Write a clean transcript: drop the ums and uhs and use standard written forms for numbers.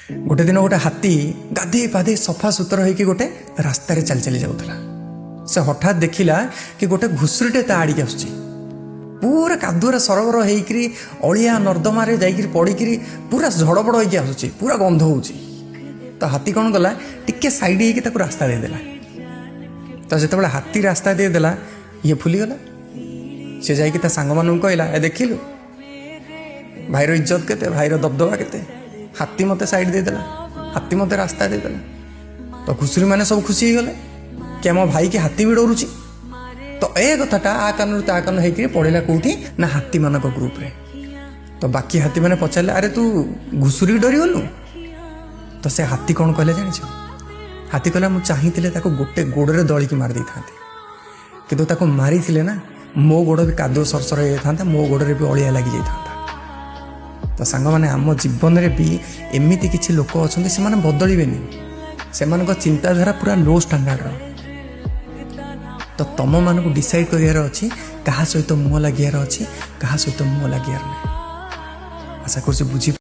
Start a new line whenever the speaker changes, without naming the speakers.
गोटे दिन गोटे हाथी गाधे पाधे सफा सुतर होइकी गोटे रास्तार चली चली जाऊला। से हठात देखिला कि गोटे घुसुरीटे ता आड़िक आसुची पूरा कादुरे सरबर होइकरी अलिया नर्दमारे जाइकरी पड़िकी पूरा झड़बड़ होइकी आसुची पूरा गंध होउची। तो हाथी कौन कला टिके साइड होइकी ताकू रास्ता देदेला। तो जितेबाला हाथी रास्ता देदेला ये फुलीगला। से जाइकी ता सांग मानू कहला ए देखिलु भाईर इज्जत केते भाईर दबदबा केते हाथी मते साइड देदेला हाथी मते रास्ता देदेला। तो घुसुरी मैंने सब खुशी गले कि आम भाई की हाथी भी डरुची। तो ए कथाटा आ कान ता कान होइकरी पड़ेला कोठी ना हाथी मानक ग्रुप रे। तो बाकी हाथी मैंने पचारे अरे तू घुसुरी डरीगलु। तो से हाथी कौन कहले जानिछ हाथी कहला मु चाहिथिले ताको गोटे गोड़े दलिकी मार देई थांते किंतु ताको मारी थिले ना मो गोड़ भी कादो सरसर हो जाता मो गोड़े भी अलिया लगी जाता। तो सांग माने आम जीवन में भी एमती किसी लोक अच्छा से बदलबेनि से चिंताधारा पूरा लो स्टैंडर्ड। तो तुम मानक डिसाइड करार अच्छी क्या सहित मुह लगे अच्छी क्या सहित मुह लगे ना। आशा कर बुझी।